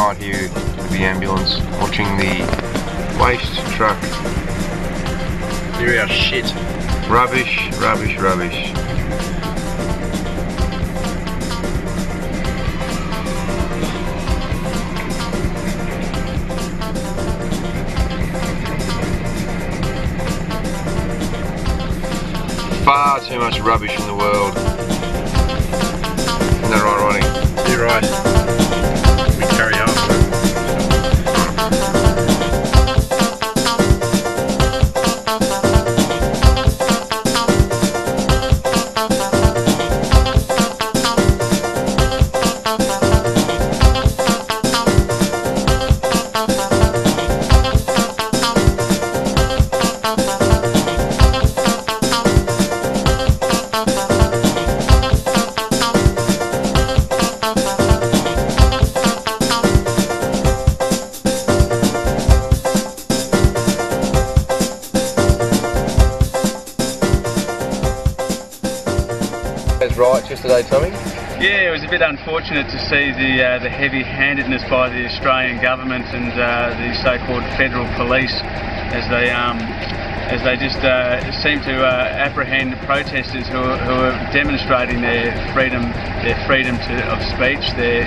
night here with the ambulance, watching the waste truck. Serious shit. Rubbish, rubbish, rubbish. Far too much rubbish in the world. Isn't that right, Ronnie? You're right. We carry on. Right yesterday, Tommy? Yeah, it was a bit unfortunate to see the heavy-handedness by the Australian government and the so-called federal police as they just seem to apprehend protesters who are demonstrating their freedom of speech, the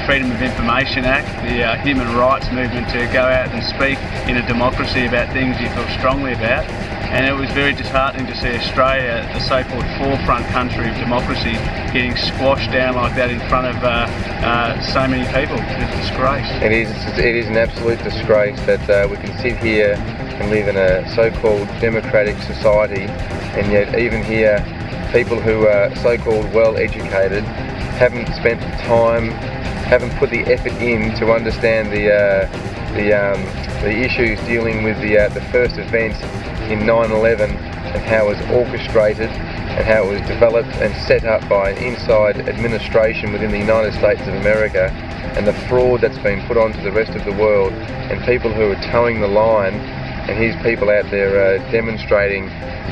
Freedom of Information Act, the human rights movement to go out and speak in a democracy about things you feel strongly about. And it was very disheartening to see Australia, the so-called forefront country of democracy, getting squashed down like that in front of so many people. It's a disgrace. It is an absolute disgrace that we can sit here and live in a so-called democratic society, and yet even here, people who are so-called well-educated haven't spent the time, haven't put the effort in to understand the issues dealing with the first event in 9/11 and how it was orchestrated and how it was developed and set up by an inside administration within the United States of America, and the fraud that's been put onto the rest of the world, and people who are towing the line, and here's people out there demonstrating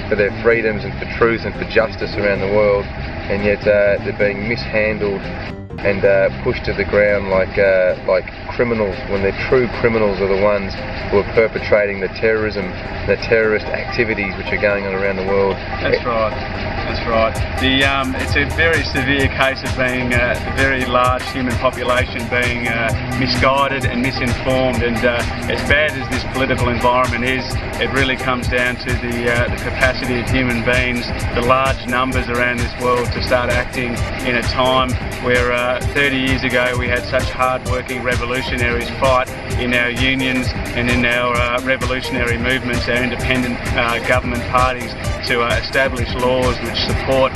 for their freedoms and for truth and for justice around the world, and yet they're being mishandled and pushed to the ground like criminals, when the true criminals are the ones who are perpetrating the terrorism, the terrorist activities which are going on around the world. That's right. That's right. It's a very severe case of being a very large human population being misguided and misinformed, and as bad as this political environment is, it really comes down to the capacity of human beings, the large numbers around this world to start acting in a time where 30 years ago we had such hard-working revolutionaries fight in our unions and in our revolutionary movements, our independent government parties, to establish laws which support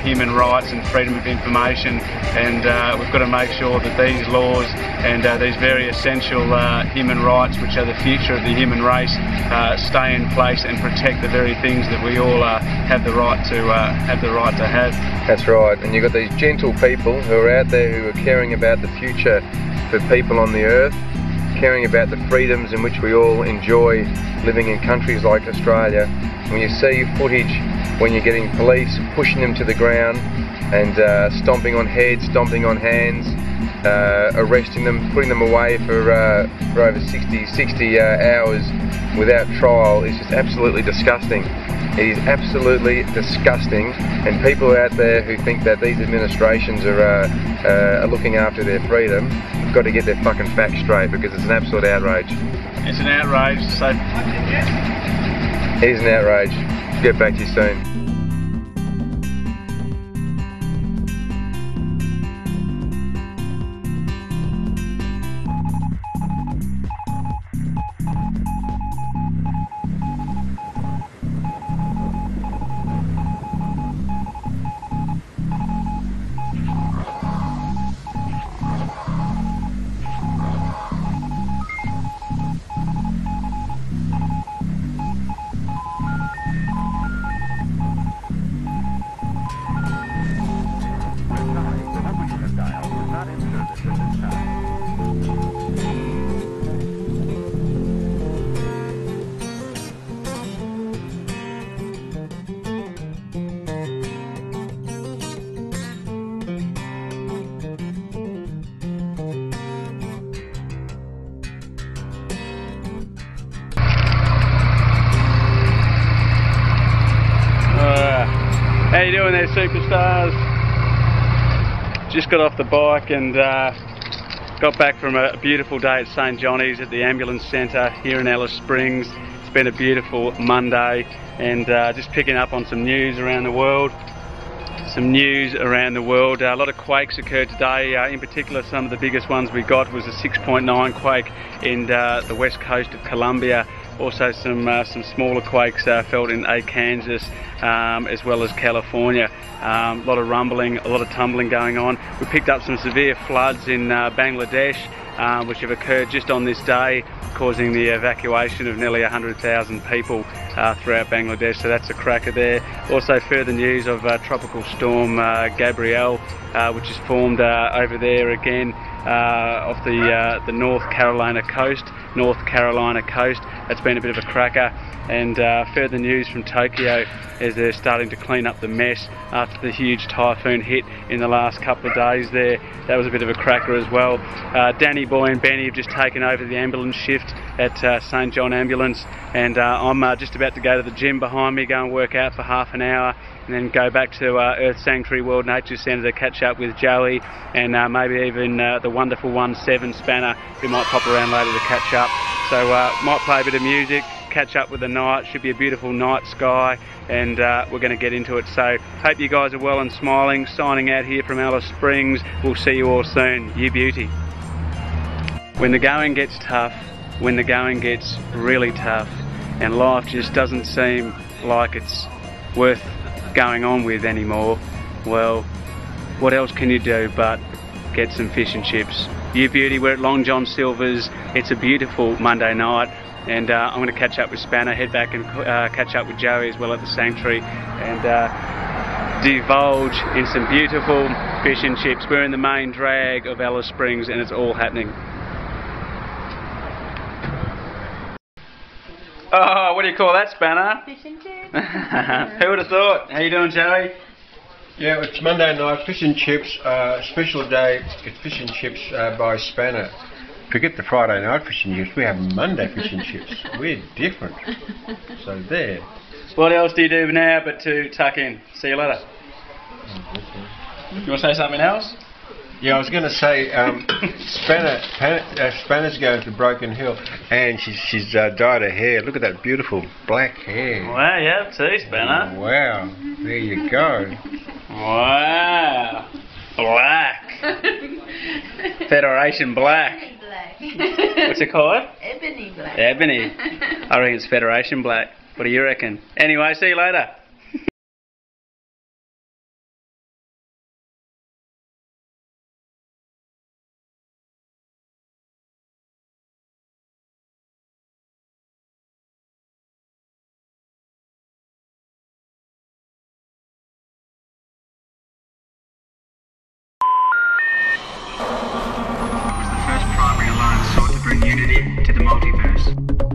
human rights and freedom of information, and we've got to make sure that these laws and these very essential human rights, which are the future of the human race, stay in place and protect the very things that we all have the right to have. That's right, and you've got these gentle people who are out there who are caring about the future for people on the earth, caring about the freedoms in which we all enjoy living in countries like Australia. When you see footage when you're getting police pushing them to the ground and stomping on heads, stomping on hands, arresting them, putting them away for over 60 hours without trial, is just absolutely disgusting. It is absolutely disgusting, and people out there who think that these administrations are looking after their freedom have got to get their fucking facts straight, because it's an absolute outrage. It's an outrage. So it is an outrage. Get back to you soon. you doing there, superstars? Just got off the bike and got back from a beautiful day at St Johnny's at the ambulance centre here in Alice Springs. It's been a beautiful Monday, and just picking up on some news around the world. A lot of quakes occurred today. In particular, some of the biggest ones we got was a 6.9 quake in the west coast of Colombia. Also some smaller quakes felt in Kansas, as well as California. A lot of rumbling, a lot of tumbling going on. We picked up some severe floods in Bangladesh, which have occurred just on this day, causing the evacuation of nearly 100,000 people throughout Bangladesh, so that's a cracker there. Also further news of Tropical Storm Gabrielle, which is formed over there again off the North Carolina coast. That's been a bit of a cracker. And further news from Tokyo as they're starting to clean up the mess after the huge typhoon hit in the last couple of days there. That was a bit of a cracker as well. Danny Boy and Benny have just taken over the ambulance shift at St John Ambulance, and I'm just about to go to the gym behind me, go and work out for half an hour, and then go back to Earth Sanctuary World Nature Centre to catch up with Joey and maybe even the wonderful 1-7 Spanner, who might pop around later to catch up. So might play a bit of music, catch up with the night. Should be a beautiful night sky, and we're going to get into it. So hope you guys are well and smiling. Signing out here from Alice Springs. We'll see you all soon. You beauty. When the going gets tough, when the going gets really tough, and life just doesn't seem like it's worth going on with anymore, well, what else can you do but get some fish and chips? You beauty, we're at Long John Silver's. It's a beautiful Monday night, and I'm going to catch up with Spanner, head back and catch up with Joey as well at the Sanctuary, and divulge in some beautiful fish and chips. We're in the main drag of Alice Springs, and it's all happening. Oh, what do you call that, Spanner? Fish and chips. Who would have thought? How you doing, Joey? Yeah, it's Monday night, fish and chips, special day, it's fish and chips by Spanner. Forget the Friday night fish and chips, we have Monday fish and chips. We're different. So there. What else do you do now but to tuck in? See you later. You want to say something else? Yeah, I was going to say, Spanner's going to Broken Hill, and she's dyed her hair. Look at that beautiful black hair. Wow, yeah, too, Spanner. Wow, there you go. Wow. Black. Federation Black. Black. What's it called? Ebony black. Ebony. I reckon it's Federation Black. What do you reckon? Anyway, see you later. Was the first primary alliance sought to bring unity to the multiverse.